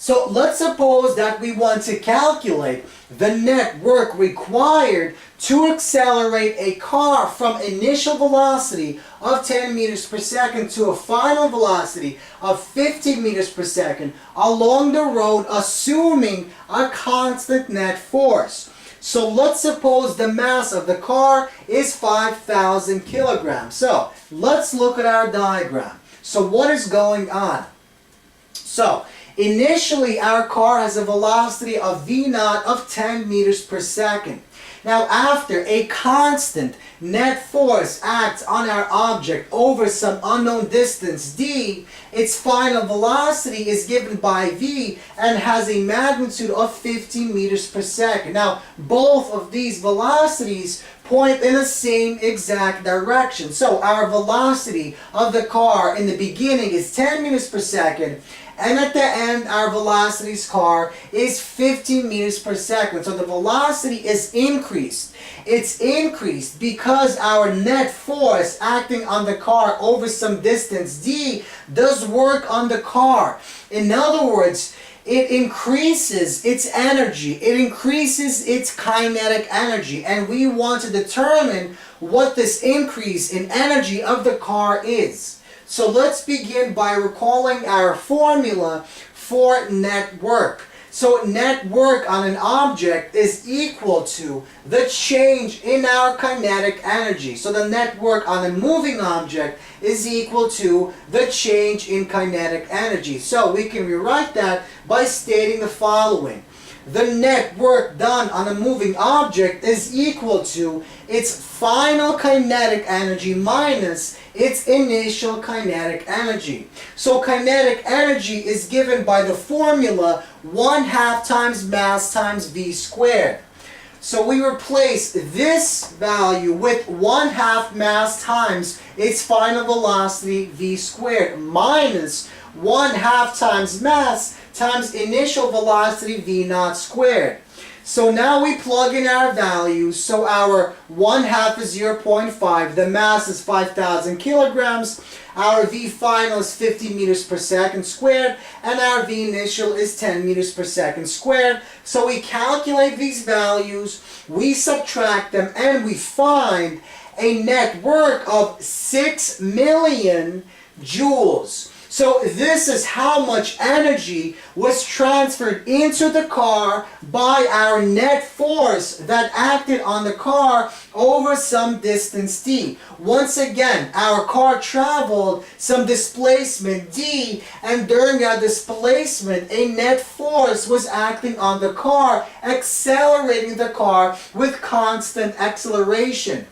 So let's suppose that we want to calculate the net work required to accelerate a car from initial velocity of 10 meters per second to a final velocity of 50 meters per second along the road, assuming a constant net force. So let's suppose the mass of the car is 5,000 kilograms. So let's look at our diagram. So what is going on? So initially our car has a velocity of v0 of 10 meters per second. Now after a constant net force acts on our object over some unknown distance d, its final velocity is given by v and has a magnitude of 15 meters per second. Now both of these velocities point in the same exact direction. So our velocity of the car in the beginning is 10 meters per second, and at the end our velocity's car is 15 meters per second. So the velocity is increased. It's increased because our net force acting on the car over some distance d does work on the car. In other words, it increases its energy, it increases its kinetic energy, and we want to determine what this increase in energy of the car is. So let's begin by recalling our formula for net work. So net work on an object is equal to the change in our kinetic energy. So the net work on a moving object is equal to the change in kinetic energy. So we can rewrite that by stating the following. The net work done on a moving object is equal to its final kinetic energy minus its initial kinetic energy. So kinetic energy is given by the formula 1/2 times mass times v squared. So we replace this value with 1/2 mass times its final velocity v squared minus 1/2 times mass times initial velocity v0 squared. So now we plug in our values. So our 1/2 is 0.5, the mass is 5,000 kilograms, our v final is 50 meters per second squared, and our v initial is 10 meters per second squared. So we calculate these values, we subtract them, and we find a net work of 6 million joules. So this is how much energy was transferred into the car by our net force that acted on the car over some distance d. Once again, our car traveled some displacement d, and during that displacement, a net force was acting on the car, accelerating the car with constant acceleration.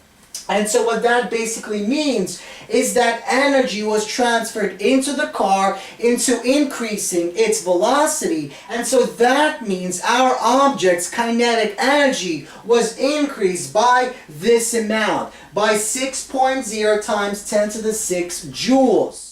And so what that basically means is that energy was transferred into the car into increasing its velocity. And so that means our object's kinetic energy was increased by this amount, by 6.0 times 10 to the 6 joules.